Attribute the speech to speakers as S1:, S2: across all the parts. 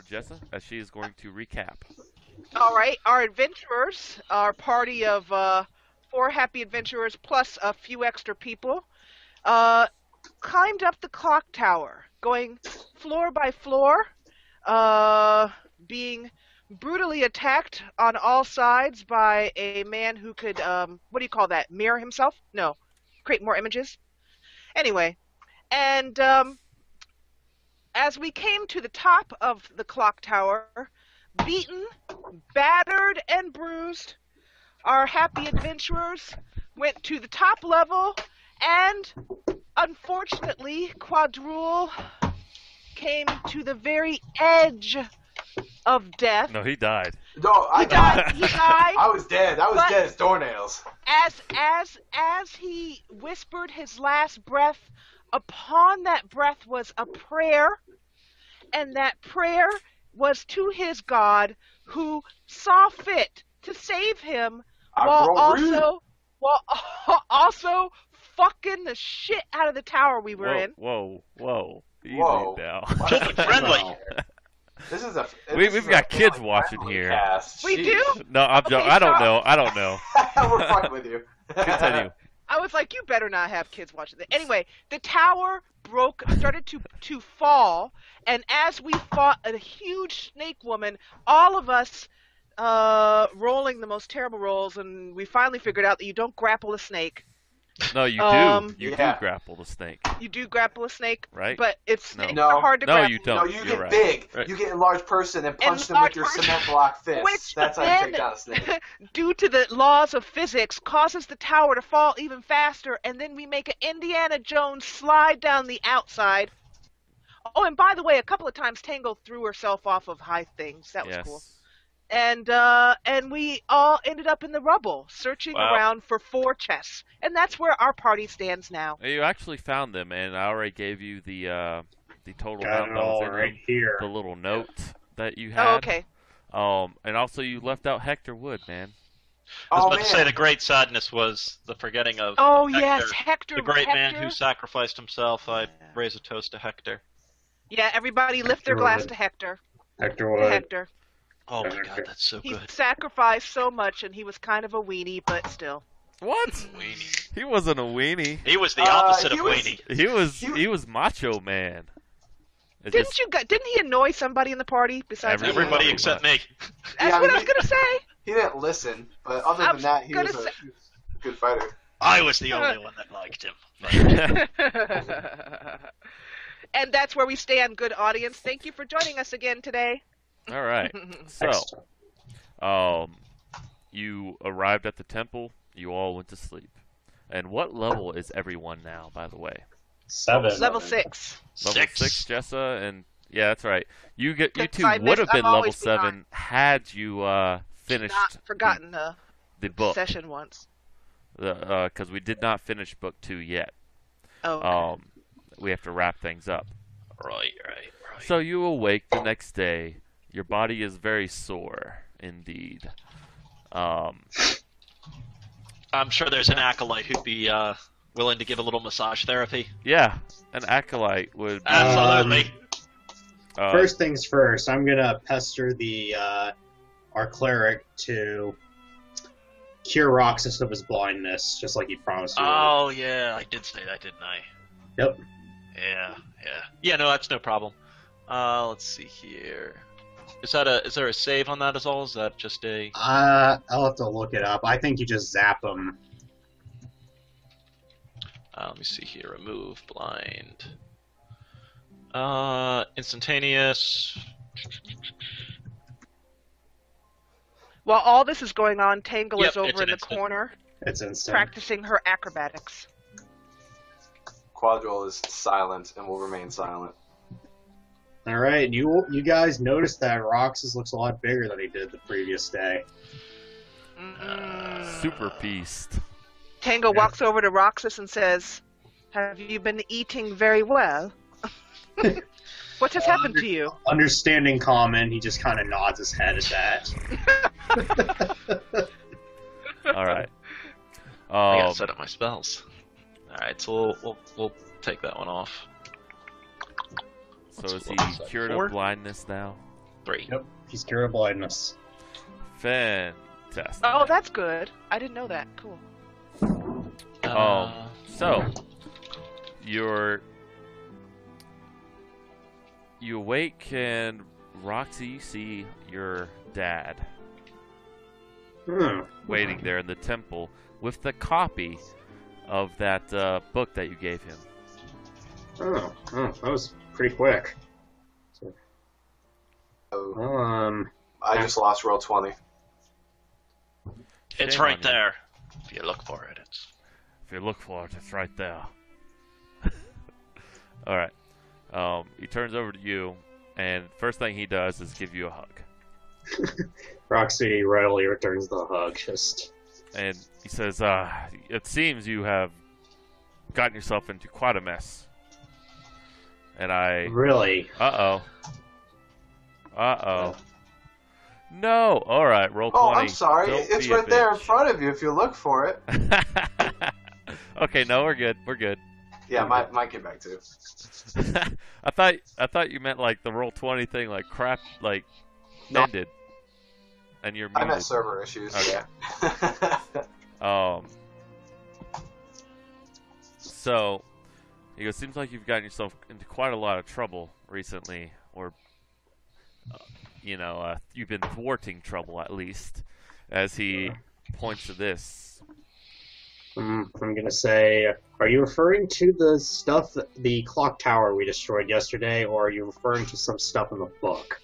S1: Jessa, as she is going to recap.
S2: All right, our adventurers, our party of 4 happy adventurers plus a few extra people, climbed up the clock tower, going floor by floor, being brutally attacked on all sides by a man who could, what do you call that, mirror himself? No, create more images. Anyway, and as we came to the top of the clock tower, beaten, battered, and bruised, our happy adventurers went to the top level, and unfortunately, Quadrule came to the very edge of death.
S1: No, he died.
S3: No, I died.
S2: He died.
S3: I was dead. I was dead as doornails.
S2: As he whispered his last breath, upon that breath was a prayer, and that prayer was to his god, who saw fit to save him while also fucking the shit out of the tower we were in.
S1: Whoa. Easy
S3: Whoa.
S1: now.
S4: Children friendly.
S3: This is a.
S1: We've got kids watching here.
S3: Cast.
S2: We do?
S1: No, I'm joking. I don't know.
S3: We're fucking with you.
S1: Continue.
S2: I was like, you better not have kids watching this. Anyway, the tower started to fall, and as we fought a huge snake woman, all of us rolling the most terrible rolls, and we finally figured out that you don't grapple a snake.
S1: No, you do. You do grapple the snake.
S2: You do grapple a snake,
S1: right?
S2: But snakes
S3: No.
S2: are hard to grapple.
S1: No, you don't.
S3: No, you get big. Right. You get a large person and punch them with your cement block fist. That's how you take down a snake.
S2: Due to the laws of physics, causes the tower to fall even faster, and then we make an Indiana Jones slide down the outside. Oh, and by the way, a couple of times Tango threw herself off of high things. That was cool. And we all ended up in the rubble, searching around for 4 chests, and that's where our party stands now.
S1: You actually found them, and I already gave you the total
S5: Got
S1: amount
S5: it
S1: that
S5: all
S1: was in
S5: right
S1: them,
S5: here.
S1: the little note that you had.
S2: Oh, okay.
S1: And also you left out Hector Wood, man.
S4: I was about to say the great sadness was the forgetting of Hector,
S2: yes, Hector,
S4: the great man who sacrificed himself. I raise a toast to Hector.
S2: Yeah, everybody lift their glass to Hector.
S5: Hector Wood.
S2: Hector.
S4: Oh my god, that's so
S2: He
S4: good.
S2: sacrificed so much, and he was kind of a weenie, but still.
S1: What?
S4: Weenie.
S1: He wasn't a weenie.
S4: He was the opposite of weenie.
S1: He was macho man.
S2: Didn't he annoy somebody in the party besides
S4: everybody except me?
S2: That's what I was gonna say.
S3: He didn't listen, but other than that, he was a good fighter.
S4: I was the only one that liked him.
S2: And that's where we stand, good audience. Thank you for joining us again today.
S1: All right. So, you arrived at the temple. You all went to sleep. And what level is everyone now, by the way?
S5: 7.
S2: Level 6.
S1: Level 6, Jessa, and yeah, that's right. You two would have been level 7 had you finished.
S2: Not forgotten
S1: the book
S2: session once.
S1: Because we did not finish book 2 yet.
S2: Oh. Okay.
S1: We have to wrap things up.
S4: Right.
S1: So you awake the next day. Your body is very sore, indeed.
S4: I'm sure there's an acolyte who'd be willing to give a little massage therapy.
S1: Yeah, an acolyte would.
S4: Absolutely.
S5: First things first, I'm gonna pester our cleric to cure Roxas of his blindness, just like he promised.
S4: Oh yeah, I did say that, didn't I?
S5: Yep.
S4: Yeah. No, that's no problem. Let's see here. Is there a save on that as well? Is that just a?
S5: I'll have to look it up. I think you just zap him.
S4: Let me see here. Remove blind. Instantaneous.
S2: While all this is going on, Tangle is over in the
S4: instant.
S2: corner,
S5: It's instant.
S2: practicing her acrobatics.
S3: Quadrille is silent and will remain silent.
S5: All right, you guys noticed that Roxas looks a lot bigger than he did the previous day.
S1: Super beast.
S2: Tango walks over to Roxas and says, "Have you been eating very well? What has happened to you?"
S5: Understanding common, he just kind of nods his head at that.
S1: All right.
S4: I gotta set up my spells. All right, so we'll take that one off.
S1: So is he cured of blindness now?
S4: 3.
S5: Yep, he's cured of blindness.
S1: Fantastic.
S2: Oh, that's good. I didn't know that. Cool.
S1: So you awake, and Roxy, you see your dad waiting there in the temple with the copy of that book that you gave him.
S5: Oh, that was pretty quick.
S3: I just lost roll 20.
S4: It's
S1: Shame
S4: right
S1: on you.
S4: there. If you look for it,
S1: If you look for it, it's right there. All right. He turns over to you, and first thing he does is give you a hug.
S5: Roxy readily returns the hug.
S1: And he says, it seems you have gotten yourself into quite a mess. And I...
S5: Really?
S1: Uh-oh. No! Alright, roll 20.
S3: Oh, I'm sorry.
S1: Don't
S3: It's
S1: be a
S3: right there in
S1: bitch.
S3: front of you if you look for it.
S1: Okay, no, we're good. We're good.
S3: Yeah, might get back to you.
S1: I thought you meant like the roll 20 thing, like crap, like
S3: No.
S1: ended. And you're muted.
S3: I meant server issues.
S1: Okay.
S3: Yeah.
S1: So, he goes, seems like you've gotten yourself into quite a lot of trouble recently, or, you've been thwarting trouble at least, as he points to this.
S5: I'm gonna say, are you referring to the stuff, the clock tower we destroyed yesterday, or are you referring to some stuff in the book?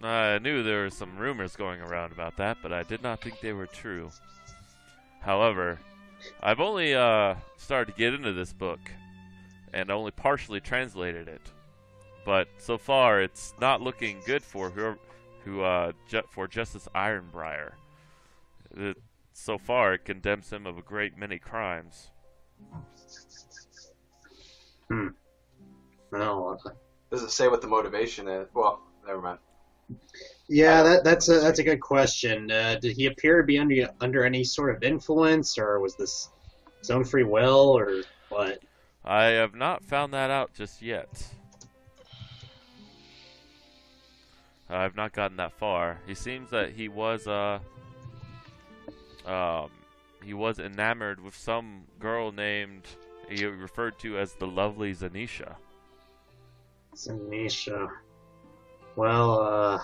S1: I knew there were some rumors going around about that, but I did not think they were true. However, I've only started to get into this book, and only partially translated it. But so far, it's not looking good for for Justice Ironbriar. So far, it condemns him of a great many crimes.
S5: Well,
S3: Does it say what the motivation is? Well, never mind.
S5: yeah, that's a good question. Did he appear to be under any sort of influence, or was this his own free will, or what?
S1: I have not found that out just yet. I've not gotten that far. He seems that he was enamored with some girl named, he referred to as the lovely Zanisha.
S5: Zanisha. Well,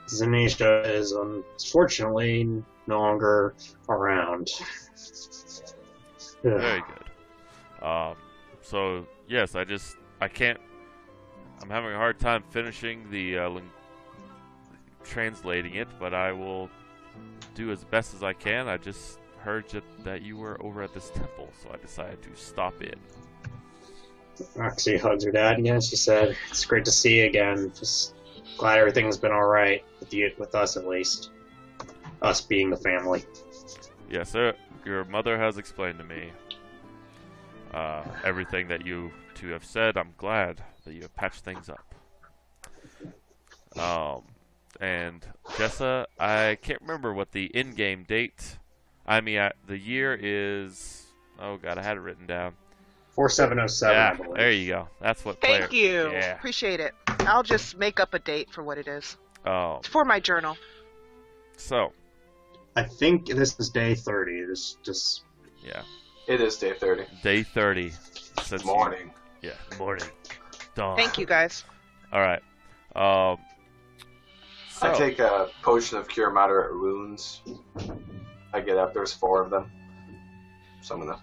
S5: Zanisha is unfortunately no longer around.
S1: Very good. So yes, I'm having a hard time finishing the translating it, but I will do as best as I can. I just heard that you were over at this temple, so I decided to stop in.
S5: Roxy hugs her dad again. She said, "It's great to see you again. Just glad everything's been all right with us at least. Us being the family."
S1: Yes, sir. Your mother has explained to me everything that you two have said. I'm glad that you have patched things up. And Jessa, I can't remember what the in-game date. The year is. Oh God, I had it written down.
S5: 4707.
S1: Yeah,
S5: I believe.
S1: there you go. That's what.
S2: Thank you.
S1: Yeah.
S2: Appreciate it. I'll just make up a date for what it is.
S1: Oh.
S2: It's for my journal.
S1: So.
S5: I think this is day 30. Just.
S1: Yeah.
S3: It is day 30.
S1: Day 30. Since
S3: Morning.
S1: Morning. Dawn.
S2: Thank you, guys.
S1: All right. So,
S3: I take a potion of cure moderate wounds. I get up. There's 4 of them. So I'm gonna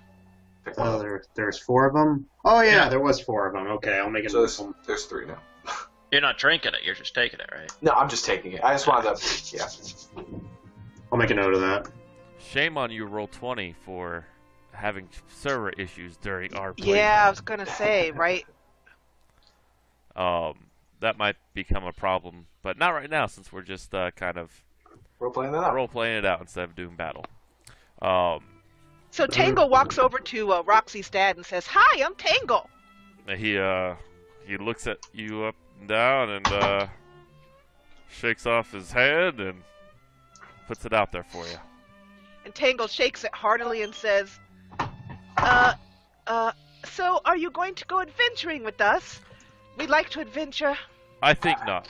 S3: pick one.
S5: There's 4 of them. Oh yeah, there was 4 of them. Okay, I'll make it.
S3: So there's 3 now.
S4: You're not drinking it. You're just taking it, right?
S3: No, I'm just taking it. I just wanted to. Yeah.
S5: I'll make a note of that.
S1: shame on you, roll 20, for having server issues during our playtime.
S2: Yeah, I was gonna say, right?
S1: That might become a problem, but not right now since we're just kind of
S3: role-playing
S1: it out instead of doing battle.
S2: So Tangle walks over to Roxy's dad and says, "Hi, I'm Tangle."
S1: He looks at you up and down and shakes off his head and puts it out there for you.
S2: And Tangle shakes it heartily and says, so are you going to go adventuring with us? We'd like to adventure.
S1: I think not.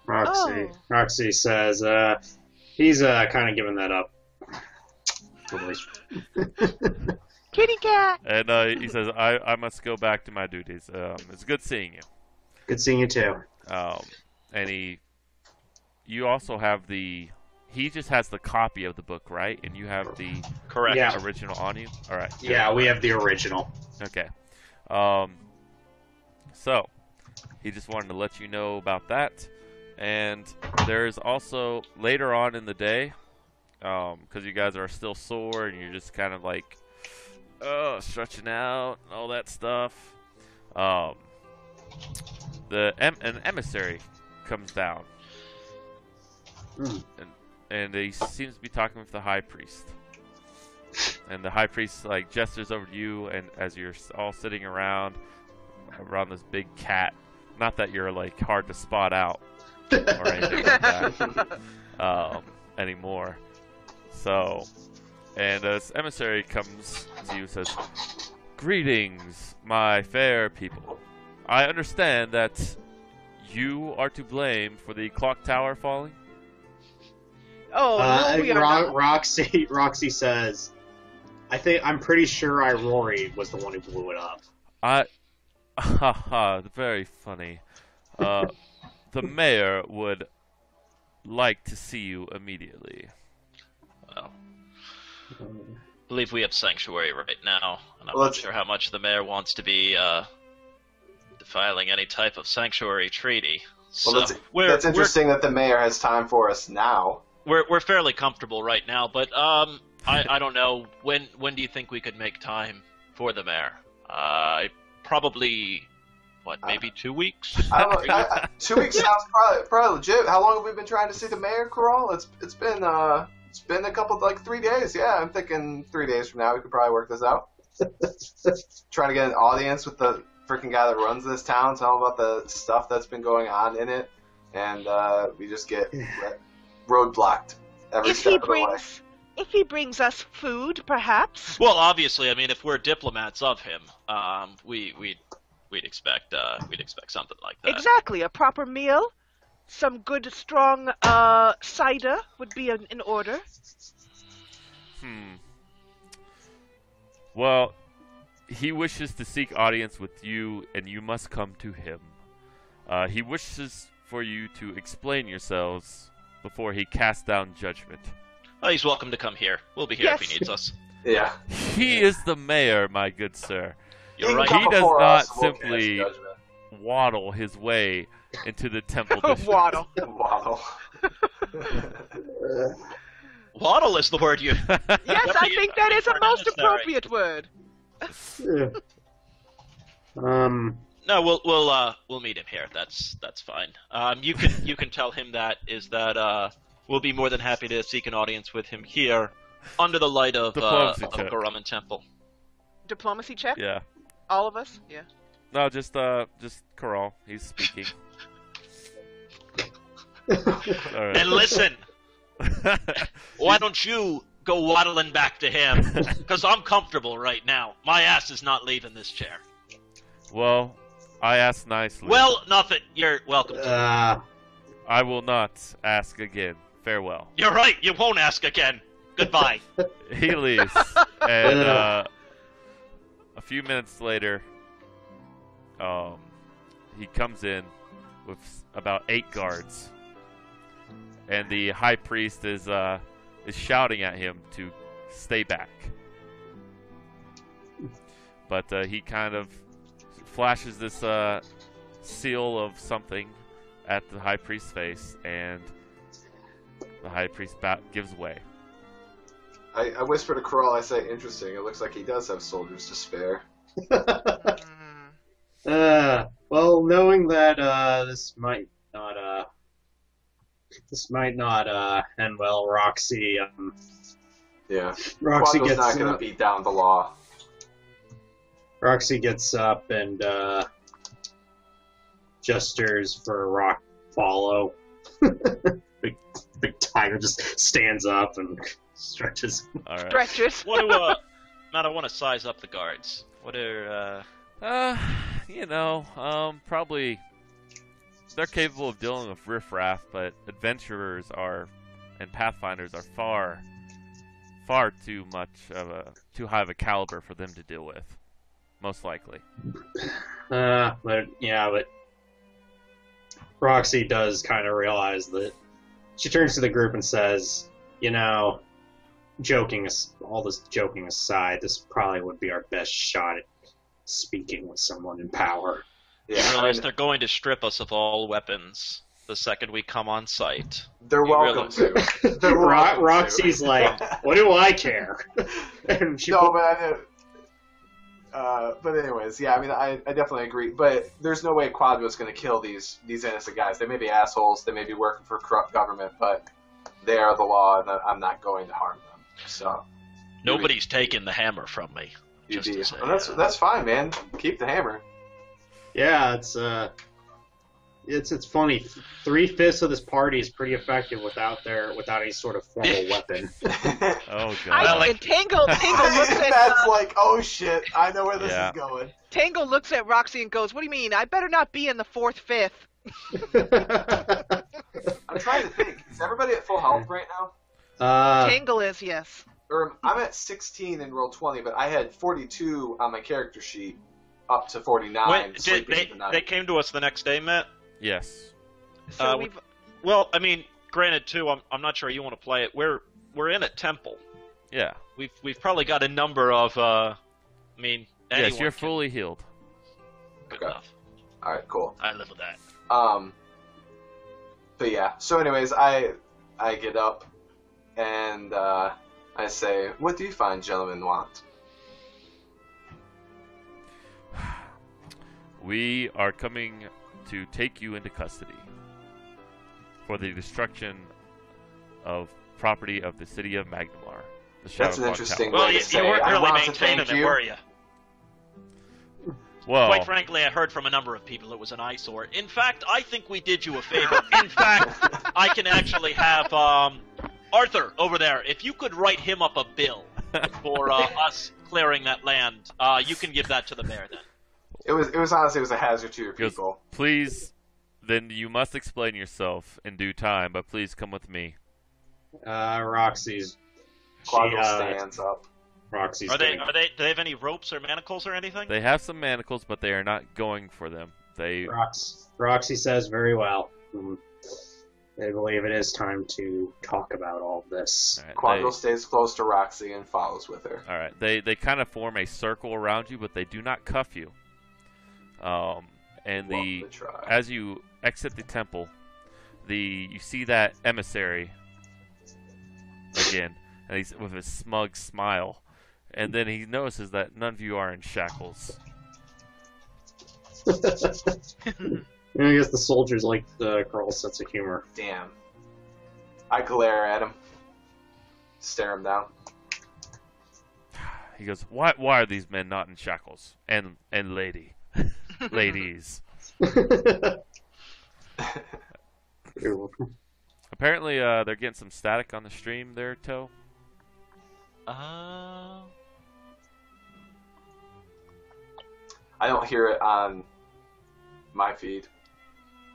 S5: Roxy.
S2: Oh.
S5: Roxy says, he's kind of giving that up.
S2: Kitty cat.
S1: And he says, I must go back to my duties. It's good seeing you.
S5: Good seeing you too.
S1: And you also have he just has the copy of the book, right? And you have the
S4: Correct.
S5: Yeah.
S1: original on you? Alright.
S5: Yeah, we have the original.
S1: Okay. So, he just wanted to let you know about that. And there's also, later on in the day, because you guys are still sore and you're just kind of like, stretching out and all that stuff, an emissary comes down.
S5: Mm.
S1: And he seems to be talking with the high priest. And the high priest like gestures over to you, and as you're all sitting around this big cat, not that you're like hard to spot out or anything like that anymore. So, and this emissary comes to you and says, "Greetings, my fair people. I understand that you are to blame for the clock tower falling."
S2: Oh, no, we are not.
S5: Roxy says, I'm pretty sure Rory was the one who blew it up.
S1: Haha, very funny. The mayor would like to see you immediately.
S4: Well, I believe we have sanctuary right now, and I'm
S3: Well,
S4: not sure how much the mayor wants to be defiling any type of sanctuary treaty.
S3: Well,
S4: So
S3: that's interesting that the mayor has time for us now.
S4: we're fairly comfortable right now, but I don't know when do you think we could make time for the mayor? Probably maybe 2 weeks.
S3: I don't know. 2 weeks sounds probably legit. How long have we been trying to see the mayor, Coral? It's been a couple, like 3 days. Yeah, I'm thinking 3 days from now we could probably work this out. Trying to get an audience with the freaking guy that runs this town, tell him about the stuff that's been going on in it, and we just get roadblocked every
S2: If
S3: step
S2: he
S3: of the way.
S2: brings us food, perhaps.
S4: Well, obviously, I mean, if we're diplomats of him, we'd expect something like that.
S2: Exactly, a proper meal, some good strong cider would be in order.
S1: Well, he wishes to seek audience with you, and you must come to him. He wishes for you to explain yourselves before he casts down judgment.
S4: Oh, he's welcome to come here. We'll be here if he
S2: Yes.
S4: needs us.
S3: Yeah.
S1: He is the mayor, my good sir.
S4: You're
S3: can
S4: right.
S3: come
S1: He does
S3: before
S1: not
S3: us, we'll cast
S1: simply
S3: judgment.
S1: waddle his way into the temple district.
S2: Waddle.
S3: Waddle.
S4: Waddle is the word you.
S2: Yes, I think that is a most appropriate word.
S4: No, we'll meet him here. That's fine. You can tell him that we'll be more than happy to seek an audience with him here, under the light of
S1: Diplomacy check.
S4: Garaman Temple.
S2: Diplomacy check?
S1: Yeah.
S2: All of us? Yeah.
S1: No, just Coral. He's speaking. Alright.
S4: And listen, why don't you go waddling back to him? Because I'm comfortable right now. My ass is not leaving this chair.
S1: Well, I asked nicely.
S4: Well, nothing. You're welcome to.
S1: I will not ask again. Farewell.
S4: You're right. You won't ask again. Goodbye.
S1: He leaves, and a few minutes later, he comes in with about 8 guards, and the high priest is shouting at him to stay back. But he kind of flashes this seal of something at the high priest's face, and the high priest gives way.
S3: I whisper to Coral, I say, interesting, it looks like he does have soldiers to spare.
S5: Well, knowing that this might not end well, Roxy.
S3: Yeah.
S5: Roxy
S3: Quando's
S5: gets
S3: not going to beat down the law.
S5: Roxy gets up and gestures for Rock follow. big tiger just stands up and stretches.
S1: All right.
S2: Stretchers.
S4: Matt, I want to size up the guards. What are
S1: Probably they're capable of dealing with riffraff, but adventurers and pathfinders are far too high of a caliber for them to deal with, most likely.
S5: But Roxy does kind of realize that. She turns to the group and says, all this joking aside, this probably would be our best shot at speaking with someone in power.
S4: You realize they're going to strip us of all weapons the second we come on site.
S3: They're welcome to.
S5: Roxy's like, what do I care? And she
S3: but anyways, yeah, I mean, I definitely agree. But there's no way Quadro's going to kill these innocent guys. They may be assholes. They may be working for corrupt government, but they are the law, and I'm not going to harm them. So
S4: nobody's taken the hammer from me. Just to say,
S3: that's fine, man. Keep the hammer.
S5: Yeah, it's funny. 3/5 of this party is pretty effective without any sort of formal weapon.
S1: Oh god!
S2: And Tangle looks at.
S3: That's like, oh shit! I know where this is going.
S2: Tangle looks at Roxy and goes, "What do you mean? I better not be in the 4th, 5th."
S3: I'm trying to think. Is everybody at full health right now?
S2: Tangle is, yes.
S3: I'm at 16 in roll 20, but I had 42 on my character sheet, up to 49.
S4: Wait, they came to us the next day, Matt?
S1: Yes.
S2: So
S4: well, I mean, granted, too, I'm not sure you want to play it. We're in a temple.
S1: Yeah.
S4: We've probably got a number of.
S1: Yes, you're fully healed.
S4: Good enough.
S3: All right, cool.
S4: I live with that.
S3: But yeah. So, anyways, I get up and I say, "What do you fine gentlemen want?"
S1: We are coming to take you into custody for the destruction of property of the city of Magnamar.
S3: That's an interesting
S4: Well,
S3: way
S4: you
S3: to say
S4: weren't
S3: it.
S4: really maintaining it, were you?
S1: Well,
S4: quite frankly, I heard from a number of people it was an eyesore. In fact, I think we did you a favor. In fact, I can actually have Arthur over there. If you could write him up a bill for us clearing that land, you can give that to the mayor then.
S3: It was honestly a hazard to your people.
S1: Please, then you must explain yourself in due time, but please come with me.
S5: Roxy's.
S3: Quadro stands up.
S5: Roxy's.
S4: Do they have any ropes or manacles or anything?
S1: They have some manacles, but they are not going for them.
S5: Roxy says very well. They believe it is time to talk about all this.
S1: Right,
S3: Quadro stays close to Roxy and follows with her.
S1: All right. They kind of form a circle around you, but they do not cuff you. As you exit the temple, you see that emissary again, and he's with a smug smile, and then he notices that none of you are in shackles.
S5: I guess the soldiers like Carl's sense of humor.
S3: Damn. I glare at him, stare him down.
S1: He goes, "Why are these men not in shackles? And ladies."
S5: You're welcome.
S1: Apparently, they're getting some static on the stream there, Toe.
S3: I don't hear it on my feed.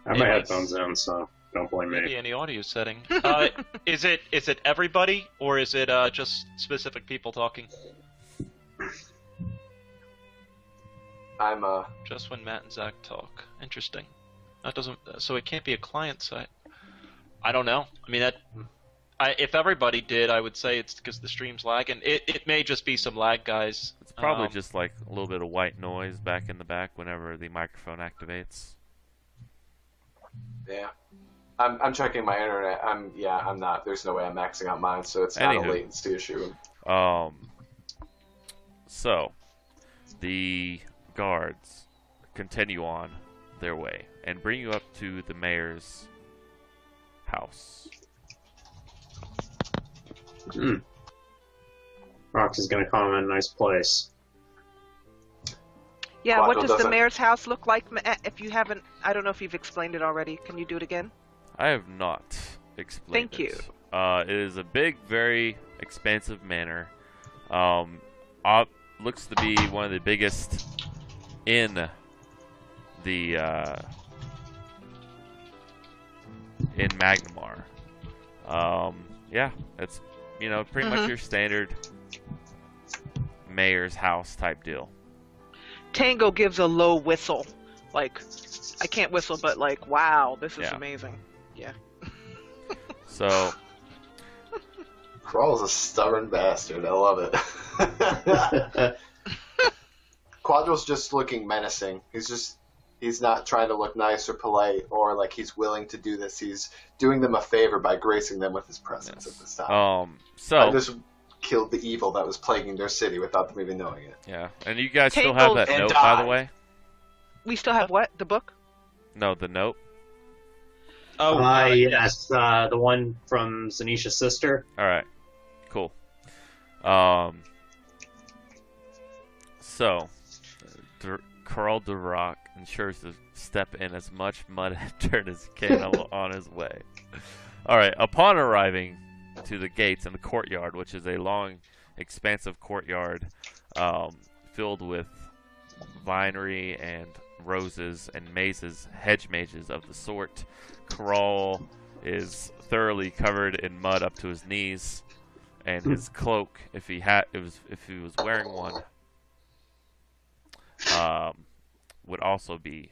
S5: I have my headphones in, so don't blame
S4: maybe
S5: me.
S4: any audio setting. Is it everybody, or is it just specific people talking?
S3: I'm
S4: just when Matt and Zach talk. Interesting. That doesn't. So it can't be a client side. I don't know. I mean, if everybody did, I would say it's because the stream's lagging. It may just be some lag, guys.
S1: It's probably just like a little bit of white noise back in the back whenever the microphone activates.
S3: Yeah. I'm checking my internet. I'm not. There's no way I'm maxing out mine, so it's not a latency issue.
S1: So the guards continue on their way and bring you up to the mayor's house.
S5: Roxy's gonna call him a nice place.
S2: Yeah,
S3: Quadro
S2: what does the
S3: doesn't-
S2: mayor's house look like? If you haven't, I don't know if you've explained it already. Can you do it again?
S1: I have not explained
S2: Thank you.
S1: It is a big, very expansive manor. Looks to be one of the biggest in the in Magnamar. Yeah, it's pretty much your standard mayor's house type deal.
S2: Tango gives a low whistle, like I can't whistle, but like, wow, this is
S1: Yeah.
S2: amazing. Yeah.
S1: So
S3: Crawl's a stubborn bastard. I love it. Quadril's just looking menacing. He's not trying to look nice or polite or like he's willing to do this. He's doing them a favor by gracing them with his presence at this time. I just killed the evil that was plaguing their city without them even knowing it.
S1: yeah, and you guys still
S2: Tangled
S1: have that
S3: and
S1: note, by the
S3: died.
S1: way?
S2: We still have what? The book?
S1: No, the note.
S4: Oh,
S5: yes, the one from Zanisha's sister.
S1: All right, cool. So, Carl Duroc ensures to step in as much mud and dirt as he can on his way. All right, upon arriving to the gates and the courtyard, which is a long, expansive courtyard filled with vinery and roses and mazes, hedge mazes of the sort, Carl is thoroughly covered in mud up to his knees, and his cloak, if he was wearing one, would also be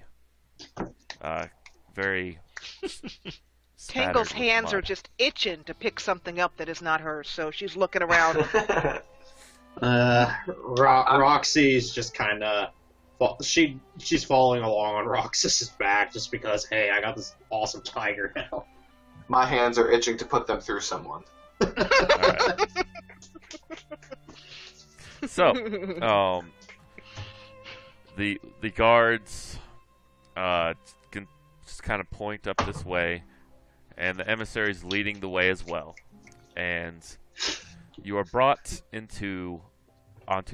S1: very spattered
S2: Tangle's
S1: with
S2: hands
S1: mud.
S2: are just itching to pick something up that is not hers, so she's looking around.
S5: Roxy's just kind of she's following along on Roxas's back just because, hey, I got this awesome tiger now.
S3: My hands are itching to put them through someone.
S1: Alright. So, the guards can just kind of point up this way, and the emissary is leading the way as well. And you are brought onto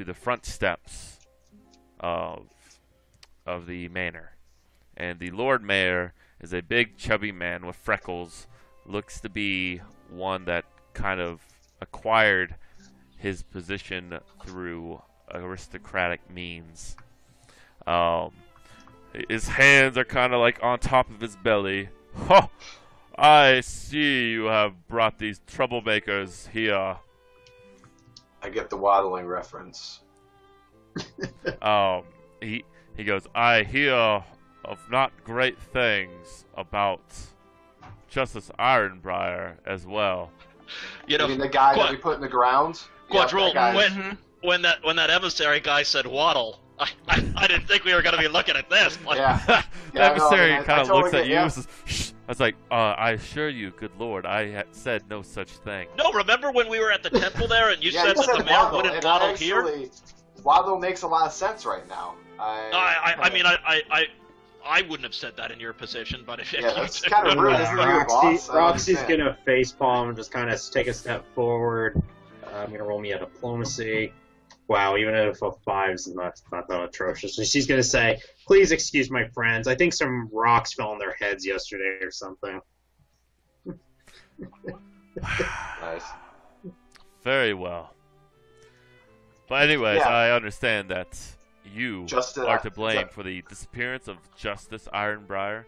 S1: the front steps of the manor. And the Lord Mayor is a big, chubby man with freckles. Looks to be one that kind of acquired his position through aristocratic means. His hands are kind of like on top of his belly. Ho! I see you have brought these troublemakers here.
S3: I get the waddling reference.
S1: He goes, I hear of not great things about Justice Ironbriar as well.
S4: You know,
S3: You mean the guy that we put in the ground?
S4: Quadrille,
S3: Yeah, that guy's-
S4: when that emissary guy said waddle, I didn't think we were going to be looking at this. Like,
S3: Yeah.
S1: The
S3: Yeah,
S1: emissary
S3: no, I
S1: kind of
S3: totally
S1: looks at
S3: get-
S1: you
S3: yeah.
S1: and says, shh. I was like, I assure you, good lord, I had said no such thing.
S4: No, remember when we were at the temple there and you
S3: Yeah,
S4: said
S3: you
S4: that the
S3: said
S4: mayor
S3: waddle,
S4: wouldn't
S3: and
S4: waddle
S3: actually,
S4: here?
S3: Waddle makes a lot of sense right now.
S4: I wouldn't have said that in your position, but if
S3: Yeah,
S4: you
S3: that's
S4: did-
S3: kind of rude. Isn't he your boss? I don't
S5: Roxy's
S3: understand.
S5: gonna facepalm and just kind of take a step forward. I'm gonna roll me a diplomacy. Wow, even if a 5 is not that atrocious. So she's gonna say, "Please excuse my friends. I think some rocks fell on their heads yesterday or something."
S3: Nice.
S1: Very well. But anyways,
S3: Yeah.
S1: I understand that you are to blame
S3: Ju-
S1: for the disappearance of Justice Ironbriar.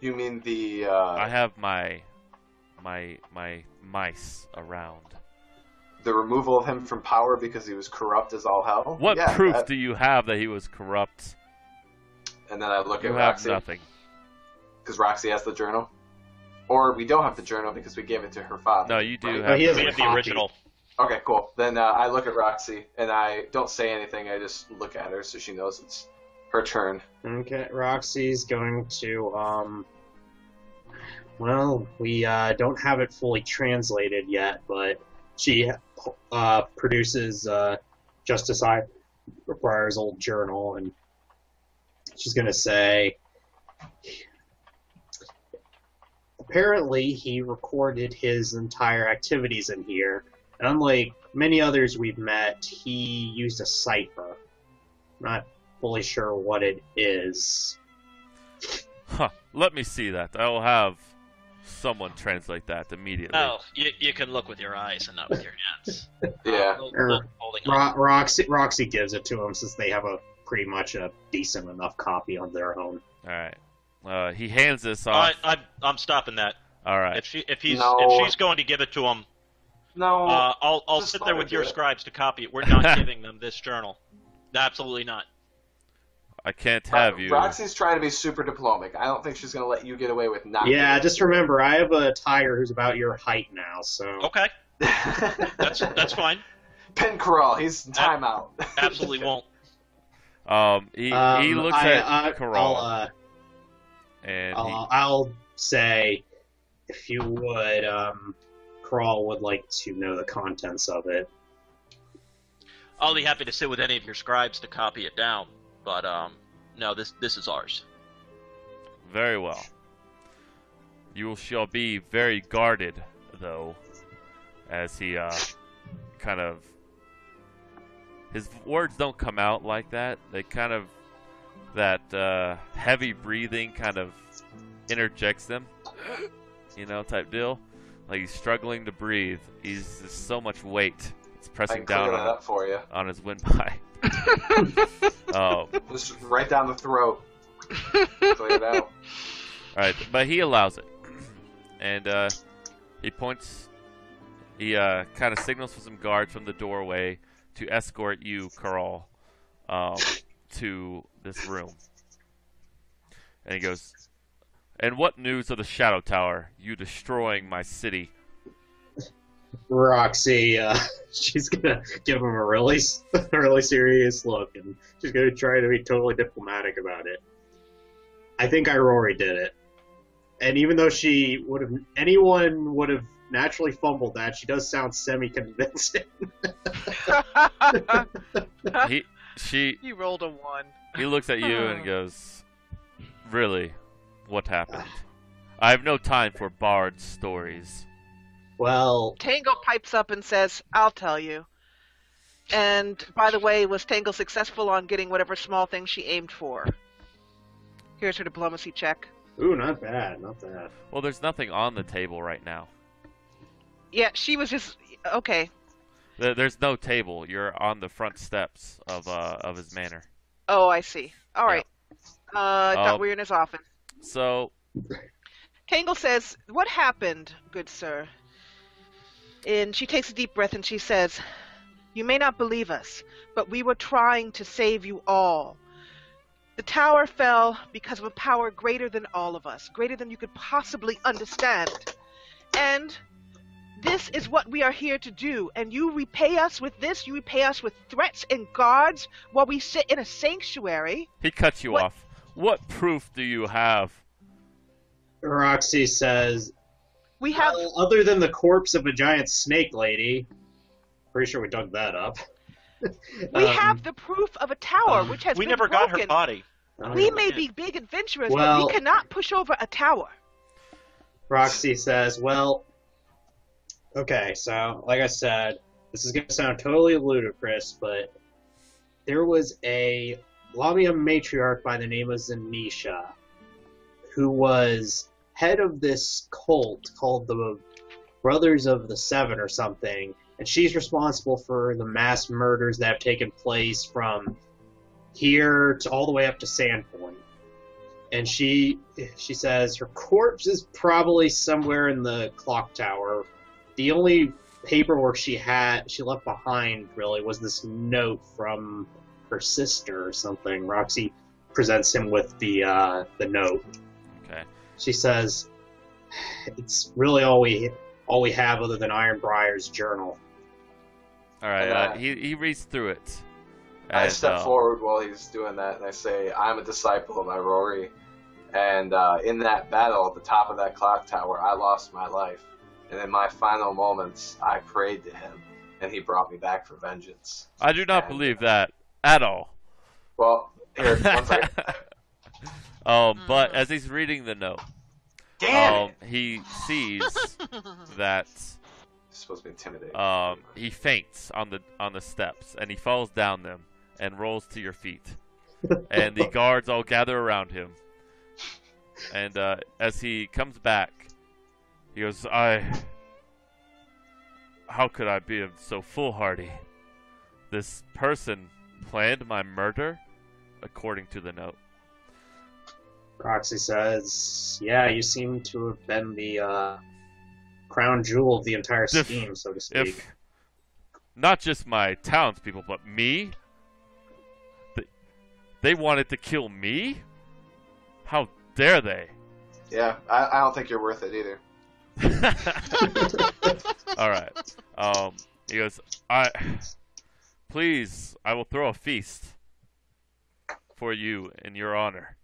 S3: You mean the?
S1: I have my mice around.
S3: The removal of him from power because he was corrupt as all hell?
S1: What
S3: Yeah,
S1: proof
S3: that-
S1: do you have that he was corrupt?
S3: And then I look
S1: You
S3: at
S1: have
S3: Roxy,
S1: nothing.
S3: because Roxy has the journal. Or we don't have the journal because we gave it to her father.
S1: No, you do
S3: Right?
S1: have.
S5: No, he has
S4: we
S5: a
S4: have the
S5: copy.
S4: original.
S3: Okay, cool. Then I look at Roxy, and I don't say anything, I just look at her so she knows it's her turn.
S5: Okay, Roxy's going to, well, we don't have it fully translated yet, but she produces Justice Ironbriar's old journal, and she's going to say, apparently he recorded his entire activities in here, and unlike many others we've met, he used a cipher. Not fully sure what it is.
S1: Huh. Let me see that. I will have someone translate that immediately.
S4: No, you can look with your eyes and not with your hands.
S3: Yeah.
S4: Holding on.
S5: Roxy gives it to him since they have pretty much a decent enough copy on their own.
S1: All right. He hands this off.
S4: I'm stopping that.
S1: All right.
S4: If she's going to give it to him,
S3: No.
S4: I'll
S3: just
S4: sit
S3: let
S4: there
S3: her
S4: with
S3: do
S4: your
S3: it.
S4: scribes to copy it. We're not giving them this journal. Absolutely not.
S1: I can't have you.
S3: Roxy's trying to be super diplomatic. I don't think she's going to let you get away with not.
S5: Yeah, just remember, I have a tiger who's about your height now, so...
S4: Okay, that's fine.
S3: Pin Corral, he's in timeout.
S4: Absolutely won't.
S1: He looks at Corral, and
S5: I'll say, if you would, Crawl would like to know the contents of it.
S4: I'll be happy to sit with any of your scribes to copy it down, but no, this is ours.
S1: Very well. You shall be very guarded, though, as he kind of... His words don't come out like that. They kind of... That heavy breathing kind of interjects them, you know, type deal. Like he's struggling to breathe. He's just so much weight. It's pressing down
S3: that up for you.
S1: on his windpipe.
S3: Just right down the throat. Clear it out.
S1: Alright, but he allows it. And he points, he kind of signals for some guards from the doorway to escort you, Carl, to this room. And he goes, "And what news of the Shadow Tower? You destroying my city?"
S5: Roxy, she's gonna give him a really serious look, and she's gonna try to be totally diplomatic about it. I think Rory did it, and even though anyone would have naturally fumbled that, she does sound semi-convincing.
S2: He rolled a 1.
S1: He looks at you and goes, "Really? What happened? I have no time for bard stories."
S5: Well,
S2: Tango pipes up and says, "I'll tell you." And, by the way, was Tango successful on getting whatever small thing she aimed for? Here's her diplomacy check.
S5: ooh, not bad, not bad.
S1: Well, there's nothing on the table right now.
S2: Yeah, she was just... Okay.
S1: There's no table. You're on the front steps of his manor.
S2: Oh, I see. All right. I thought we were in his office.
S1: So,
S2: Tangle says, "What happened, good sir?" And she takes a deep breath and she says, "You may not believe us, but we were trying to save you all. The tower fell because of a power greater than all of us, greater than you could possibly understand. And this is what we are here to do. And you repay us with this, you repay us with threats and guards while we sit in a sanctuary."
S1: he cuts you off. "What proof do you have?"
S5: Roxy says,
S2: We have...
S5: well, other than the corpse of a giant snake lady, pretty sure we dug that up.
S2: We have the proof of a tower which has
S4: We
S2: been
S4: never
S2: broken.
S4: got her body.
S2: We may be big adventurers, but
S5: Well-
S2: we cannot push over a tower.
S5: Roxy says, well, okay, so, like I said, this is going to sound totally ludicrous, but there was a Lamia matriarch by the name of Zanisha, who was head of this cult called the Brothers of the Seven or something, and she's responsible for the mass murders that have taken place from here to all the way up to Sandpoint. And she says her corpse is probably somewhere in the clock tower. The only paperwork she left behind really was this note from her sister or something. Roxy presents him with the note.
S1: Okay.
S5: She says, "It's really all we have other than Ironbrier's journal."
S1: All right.
S3: And,
S1: He reads through it.
S3: I
S1: And,
S3: step forward while he's doing that, and I say, "I'm a disciple of Rory, and in that battle at the top of that clock tower, I lost my life. And in my final moments, I prayed to him, and he brought me back for vengeance."
S1: I do not
S3: And,
S1: believe that at all.
S3: Well, here, one second.
S1: But as he's reading the note,
S3: Damn it!
S1: he sees that
S3: It's supposed to be intimidating.
S1: he faints on the steps, and he falls down them and rolls to your feet. And the guards all gather around him. And as he comes back, he goes, "How could I be so foolhardy? This person planned my murder, according to the note."
S5: Roxy says, "Yeah, you seem to have been the crown jewel of the entire scheme, so to speak."
S1: If not just my townspeople, but me, they wanted to kill me? How dare they?
S3: Yeah, I don't think you're worth it either.
S1: All right. He goes, please, I will throw a feast for you in your honor,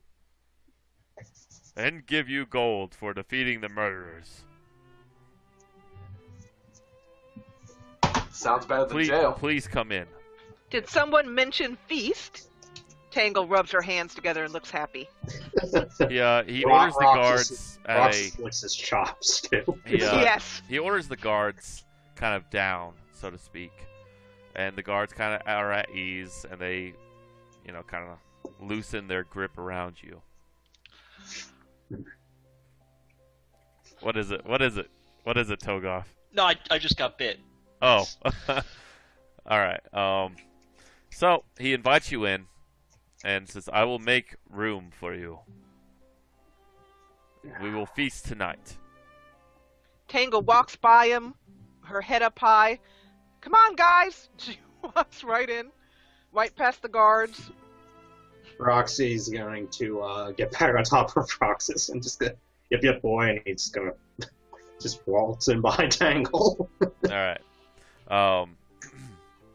S1: and give you gold for defeating the murderers.
S3: Sounds better than jail.
S1: Please come in.
S2: Did someone mention feast? Tangle rubs her hands together and looks happy.
S1: He orders the guards at
S5: Rox licks his chops too.
S2: Yes.
S1: He orders the guards kind of down, so to speak, and the guards kind of are at ease, and they, kind of loosen their grip around you. What is it? What is it, Togoth?
S4: No, I just got bit.
S1: Oh. All right. So he invites you in and says, "I will make room for you. We will feast tonight."
S2: Tangle walks by him, her head up high. Come on, guys! She walks right in, right past the guards.
S5: Roxy's going to get back on top of Roxas and just go, yep, boy, and he's gonna just waltz in behind Tangle.
S1: All right.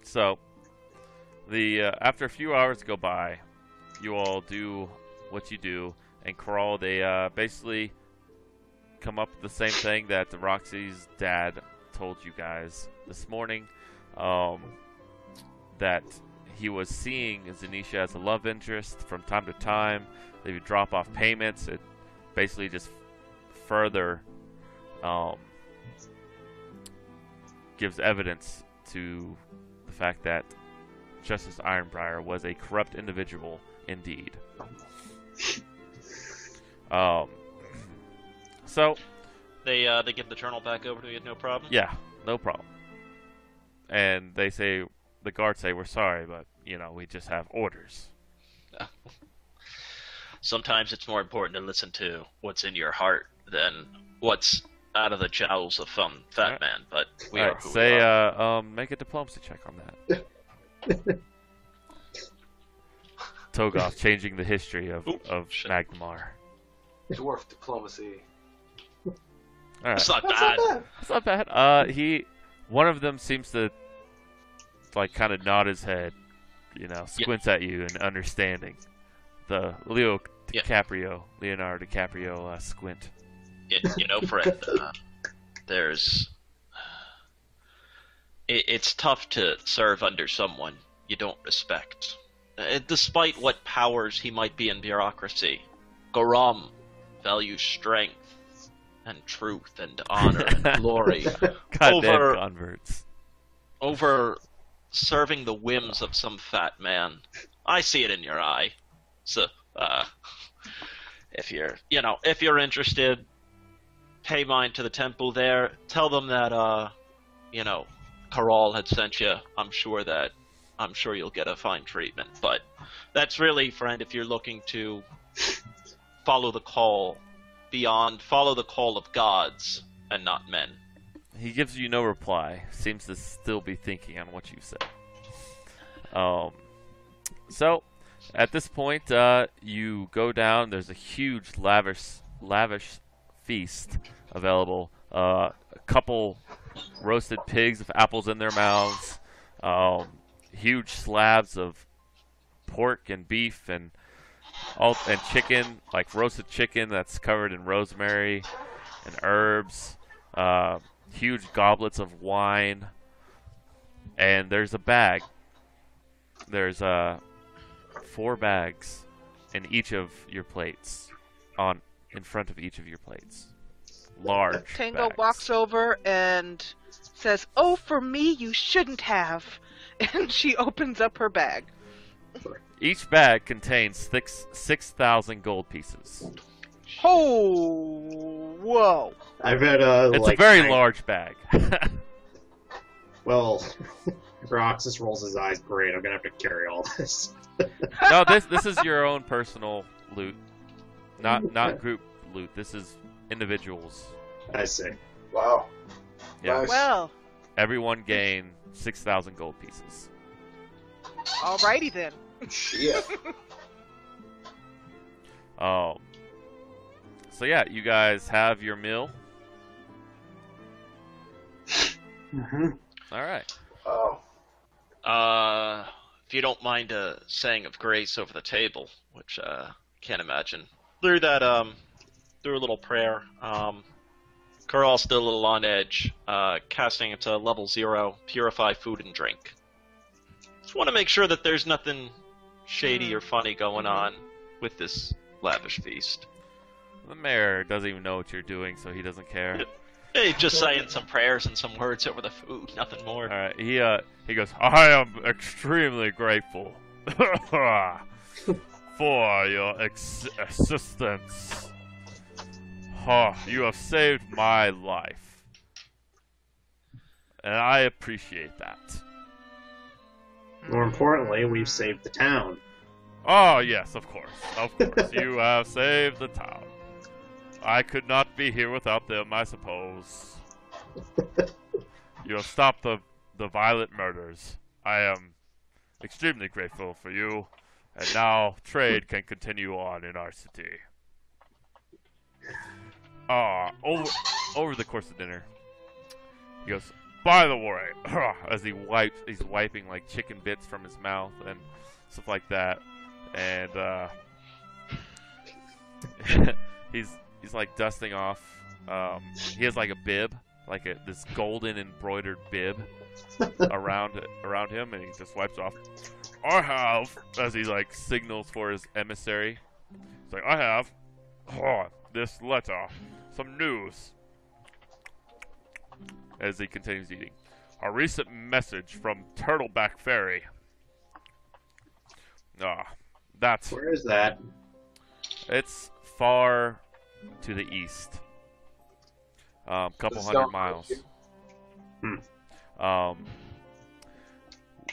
S1: So the after a few hours go by, you all do what you do, and Crawl, they basically come up with the same thing that Roxy's dad told you guys this morning, that he was seeing Zanisha as a love interest from time to time. They would drop off payments. It basically just further gives evidence to the fact that Justice Ironbriar was a corrupt individual indeed. So
S4: they give the journal back over to you, no problem.
S1: Yeah, no problem. And they say, the guards say, "We're sorry, but we just have orders."
S4: Sometimes it's more important to listen to what's in your heart than what's out of the jowls of some fat man. But we are who we are.
S1: Make a diplomacy check on that. Togoth changing the history of Magnemar.
S3: Dwarf diplomacy.
S1: All right.
S4: It's not
S3: That's
S4: bad.
S3: not bad.
S1: It's not bad. One of them seems to kind of nod his head, squints at you in understanding. The Leonardo DiCaprio squint.
S4: Friend, it's tough to serve under someone you don't respect. Despite what powers he might be in bureaucracy, Goram values strength and truth and honor and glory
S1: Goddamn converts.
S4: over serving the whims of some fat man. I see it in your eye. So, if you're interested, pay mine to the temple there. Tell them that, Karal had sent you. I'm sure you'll get a fine treatment. But that's really, friend, if you're looking to follow the call of gods and not men.
S1: He gives you no reply. Seems to still be thinking on what you said. So, at this point, you go down. There's a huge, lavish feast available. A couple roasted pigs with apples in their mouths. Huge slabs of pork and beef and chicken, like roasted chicken that's covered in rosemary and herbs. Huge goblets of wine, and there's a bag. There's 4 bags in each of your plates, in front of each of your plates. Large
S2: Tango
S1: bags.
S2: walks over and says, "Oh, for me, you shouldn't have." And she opens up her bag.
S1: Each bag contains 6,000 gold pieces.
S2: Oh, whoa.
S5: I've had
S1: It's a very large bag.
S5: Well, Roxas rolls his eyes. Great, I'm gonna have to carry all this.
S1: No, this is your own personal loot. Not group loot. This is individuals.
S5: I see.
S3: Wow.
S1: Yeah.
S3: Nice.
S2: Well,
S1: Everyone gain 6,000 gold pieces.
S2: alrighty then.
S3: Shit.
S1: So yeah, you guys have your meal.
S5: Mm-hmm.
S1: All right.
S3: Oh.
S4: If you don't mind saying of grace over the table, which can't imagine. Through that, through a little prayer, Coral's still a little on edge, casting it to level 0, purify food and drink. Just want to make sure that there's nothing shady or funny going on with this lavish feast.
S1: The mayor doesn't even know what you're doing, so he doesn't care.
S4: Hey, just saying some prayers and some words over the food, nothing more.
S1: All right. He goes, I am extremely grateful for your assistance. You have saved my life, and I appreciate that.
S5: More importantly, we've saved the town.
S1: Oh, yes, of course. Of course. You have saved the town. I could not be here without them, I suppose. You have stopped the violent murders. I am extremely grateful for you, and now trade can continue on in our city. Over the course of dinner, he goes, by the way, as he's wiping like chicken bits from his mouth and stuff like that, and he's like dusting off. He has like a bib, like this golden embroidered bib around him, and he just wipes off. I have, as he like signals for his emissary. He's like, I have this letter, some news. As he continues eating, a recent message from Turtleback Ferry. That's
S5: Where is that?
S1: it's far to the east. Couple
S3: It's
S1: hundred
S3: not
S1: miles.
S5: Hmm.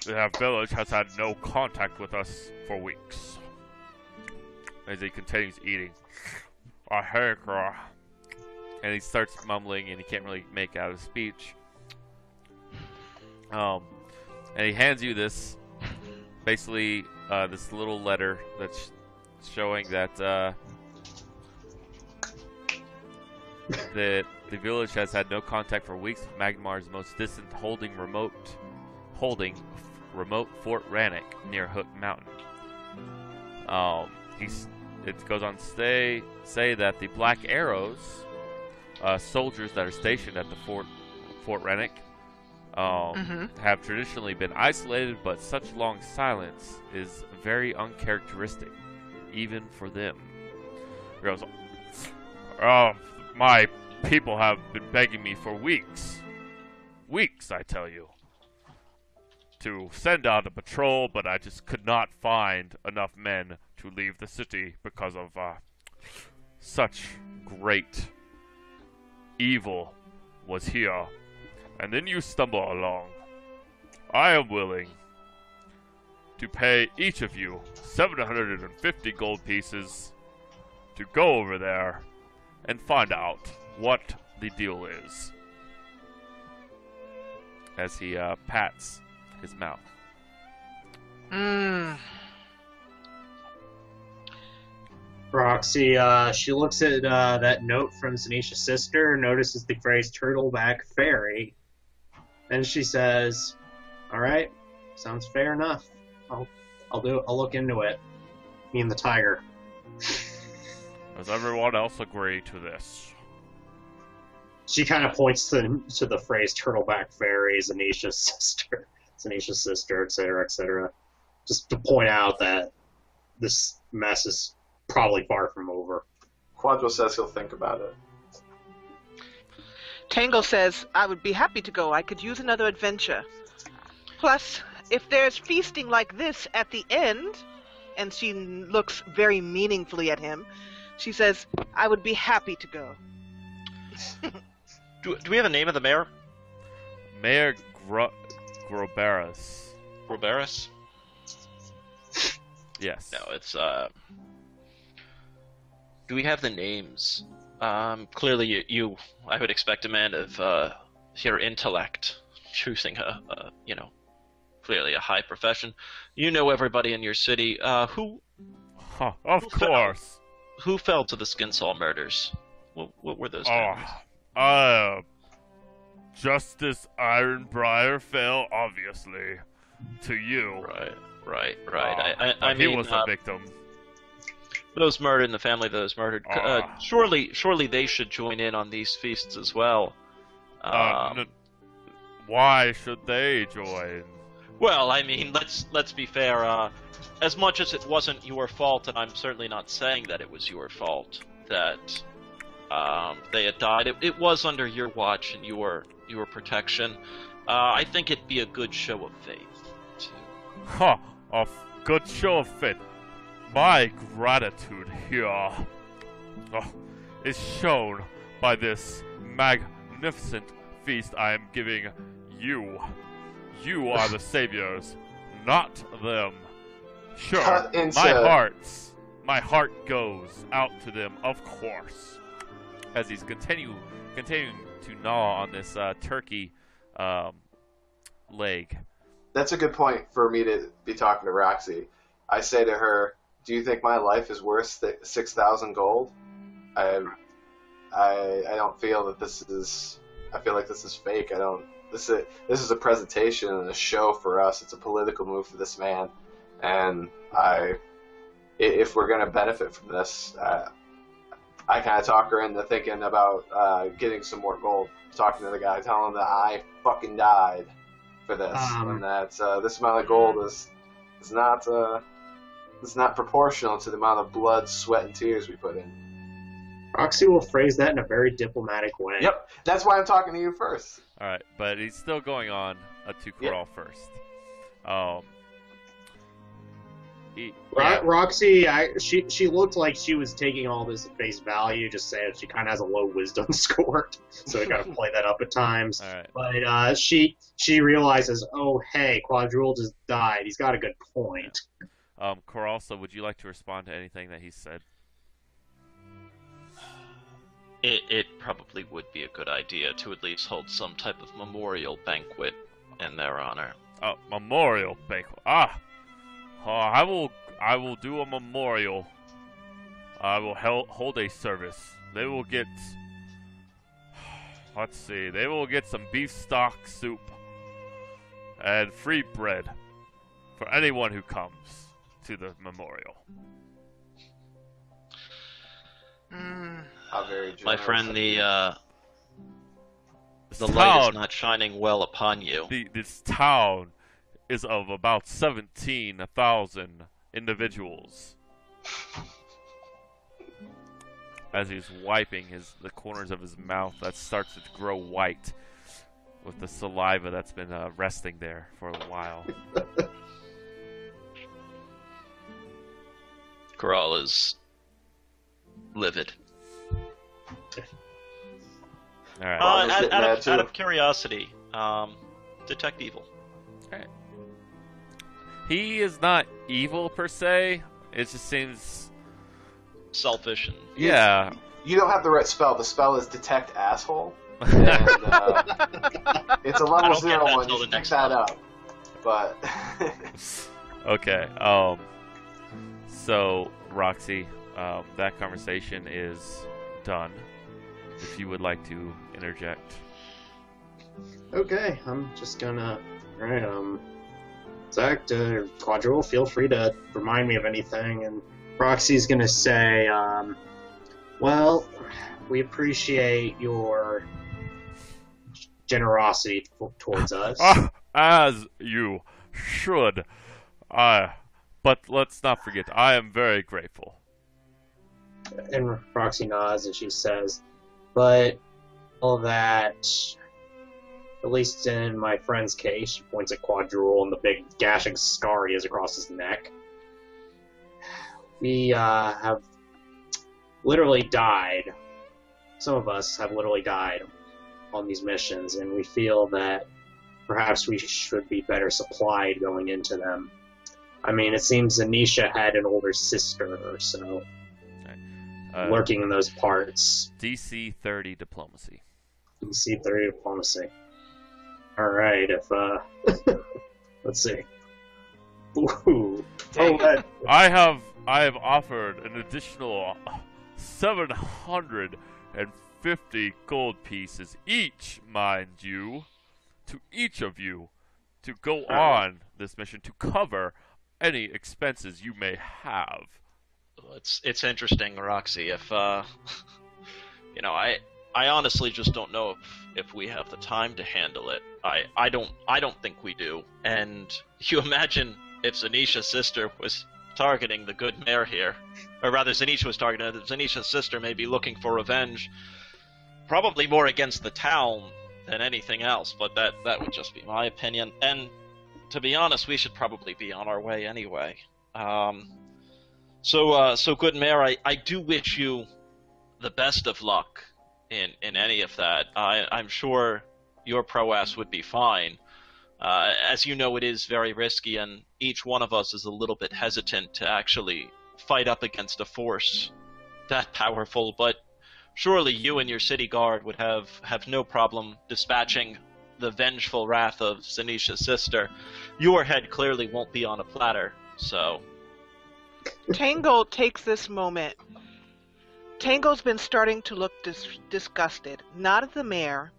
S1: The village has had no contact with us for weeks. As he continues eating. And he starts mumbling and he can't really make out his speech. And he hands you this, basically, this little letter that's showing that the village has had no contact for weeks with Magmar's most distant remote Fort Rannoch near Hook Mountain. It goes on to say that the Black Arrows, soldiers that are stationed at the Fort Rannoch, have traditionally been isolated, but such long silence is very uncharacteristic, even for them. He goes, my people have been begging me for weeks, I tell you, to send out a patrol, but I just could not find enough men to leave the city because of such great evil was here. And then you stumble along. I am willing to pay each of you 750 gold pieces to go over there and find out what the deal is. As he pats his mouth.
S5: Roxy, she looks at that note from Zanisha's sister, notices the phrase Turtleback Ferry, and she says, alright, sounds fair enough. I'll look into it. Me and the tiger.
S1: Does everyone else agree to this?
S5: She kind of points to the phrase Turtleback Ferry, Zanisha's sister, etc., just to point out that this mess is probably far from over.
S3: Quadro says he'll think about it.
S2: Tango says, I would be happy to go. I could use another adventure. Plus, if there's feasting like this at the end, and she looks very meaningfully at him, she says, I would be happy to go.
S4: Do we have a name of the mayor?
S1: Mayor Groberis.
S4: Do we have the names? Clearly, I would expect a man of your intellect choosing clearly a high profession. You know everybody in your city. Who
S1: Of course.
S4: who fell to the Skinsall murders? What were those
S1: Oh,
S4: families?
S1: Justice Ironbriar fell, obviously, to you.
S4: Right.
S1: But
S4: I
S1: he
S4: mean,
S1: was the victim.
S4: those murdered and the family of those murdered. Surely they should join in on these feasts as well.
S1: Why should they join?
S4: Well, I mean, let's be fair. As much as it wasn't your fault, and I'm certainly not saying that it was your fault that they had died. It was under your watch and your protection. I think it'd be a good show of faith.
S1: A good show of faith. My gratitude here is shown by this magnificent feast I am giving you. You are the saviors, not them. Sure, my heart goes out to them, of course. As he's continuing to gnaw on this turkey leg.
S3: That's a good point for me to be talking to Roxy. I say to her, "Do you think my life is worth 6,000 gold?" I don't feel that this is. I feel like this is fake. This is a presentation and a show for us. It's a political move for this man, and if we're gonna benefit from this, I kind of talk her into thinking about getting some more gold. Talking to the guy, telling him that I fucking died for this, and that this amount of gold is not proportional to the amount of blood, sweat, and tears we put in.
S5: Roxy will phrase that in a very diplomatic way.
S3: Yep, that's why I'm talking to you first.
S1: All right, but he's still going on to Corral first.
S5: Roxy, she looked like she was taking all this at face value, just saying she kind of has a low wisdom score, so we gotta play that up at times.
S1: All right.
S5: But she realizes, oh hey, Quadrule just died. He's got a good point.
S1: Corral, so would you like to respond to anything that he said?
S4: It probably would be a good idea to at least hold some type of memorial banquet in their honor.
S1: Oh, memorial banquet. I will do a memorial. I will hold a service. They will get. Let's see. They will get some beef stock soup and free bread for anyone who comes to the memorial.
S3: How very
S4: My
S3: generous.
S4: friend, the light is not shining well upon you.
S1: This town is of about 17,000 individuals. As he's wiping the corners of his mouth that starts to grow white with the saliva that's been resting there for a while.
S4: Corral is livid.
S1: All right.
S4: Out of curiosity, detect evil.
S1: Okay. He is not evil per se. It just seems
S4: Selfish and
S1: yeah.
S3: You don't have the right spell. The spell is detect asshole. And, it's a level 0 one. You should pick that up. But
S1: Okay. So Roxy, that conversation is done. If you would like to interject.
S5: Okay, I'm just gonna. Alright, Zach, Quadrule, feel free to remind me of anything. And Roxy's gonna say, well, we appreciate your generosity towards us.
S1: As you should. But let's not forget, I am very grateful.
S5: And Roxy nods and she says, but all that, at least in my friend's case, she points at Quadrule and the big gashing scar he has across his neck. We have literally died. Some of us have literally died on these missions, and we feel that perhaps we should be better supplied going into them. I mean, it seems Anisha had an older sister or so. lurking in those parts.
S1: DC 30 diplomacy.
S5: DC 30 diplomacy. Alright, if, let's see. Ooh.
S3: Dang it.
S1: I have offered an additional 750 gold pieces each, mind you, to each of you to go on this mission to cover any expenses you may have.
S4: It's interesting, Roxy. If I honestly just don't know if we have the time to handle it. I don't think we do. And you imagine if Zanisha's sister was targeting the good mayor here, or rather Zanisha was targeting Zanisha's sister, may be looking for revenge, probably more against the town than anything else. But that would just be my opinion. And to be honest, we should probably be on our way anyway. So good mayor, I do wish you the best of luck in any of that. I'm sure your prowess would be fine. As you know, it is very risky, and each one of us is a little bit hesitant to actually fight up against a force that powerful, but surely you and your city guard would have no problem dispatching the vengeful wrath of Zanisha's sister. Your head clearly won't be on a platter, so...
S2: Tangle takes this moment. Tangle's been starting to look disgusted, not at the mayor,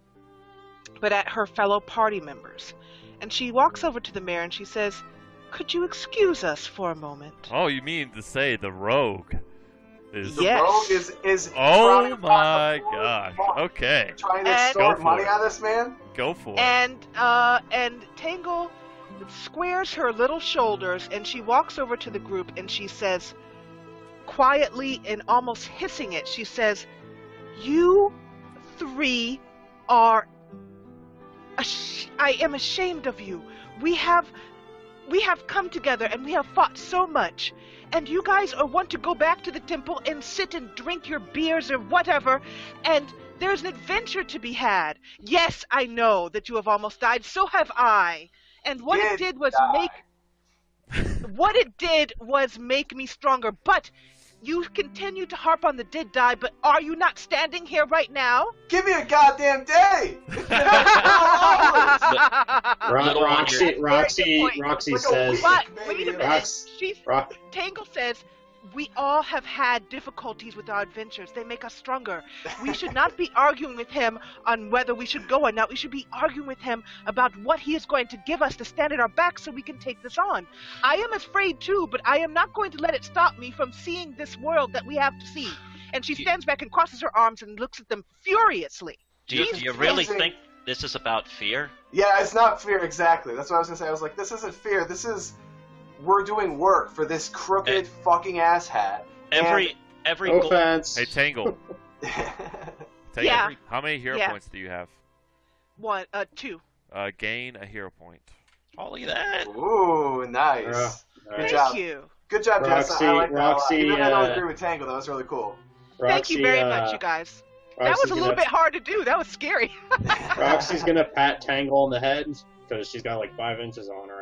S2: but at her fellow party members. And she walks over to the mayor and she says, "Could you excuse us for a moment?"
S1: Oh, you mean to say the rogue is...
S2: Yes.
S3: The rogue is
S1: Oh
S3: trying to
S1: my
S3: find
S1: gosh.
S3: money.
S1: Okay.
S3: Trying to
S2: And-
S3: extort
S1: Go for
S3: money
S1: it.
S3: out of this man?
S1: Go for it.
S2: And Tangle squares her little shoulders and she walks over to the group and she says, quietly and almost hissing it, she says, "You three are... I am ashamed of you. We have come together and we have fought so much. And you guys want to go back to the temple and sit and drink your beers or whatever, and there's an adventure to be had. Yes, I know that you have almost died, so have I. And what it did was make me stronger. But you continue to harp on the did die, but are you not standing here right now?"
S3: Give me a goddamn day! It's been
S5: Roxy
S3: Like a
S5: says,
S3: week.
S2: But
S3: Maybe
S2: wait a
S3: it
S2: minute.
S5: is. Rox-
S2: Tangle says, "We all have had difficulties with our adventures. They make us stronger. We should not be arguing with him on whether we should go or not. We should be arguing with him about what he is going to give us to stand at our back so we can take this on. I am afraid too, but I am not going to let it stop me from seeing this world that we have to see." And she stands back and crosses her arms and looks at them furiously.
S4: Do you really think this is about fear?
S3: Yeah, it's not fear, exactly. That's what I was going to say. I was like, this isn't fear. This is... We're doing work for this crooked fucking asshat.
S4: Every
S5: No
S4: goal-
S5: offense.
S1: Hey, Tangle. Tangle,
S2: Yeah.
S1: how many hero
S2: Yeah.
S1: points do you have?
S2: 2.
S1: Gain a hero point.
S4: Holy that.
S3: Ooh, nice. Good
S2: Thank
S3: job.
S2: you.
S3: Good job, Jess. I like that a lot.
S5: Roxy,
S3: Even if I don't agree with Tangle, that was really cool.
S2: Thank you very much, you guys. That was a little bit hard to do. That was scary.
S5: Roxy's gonna pat Tangle on the head because she's got like 5 inches on her.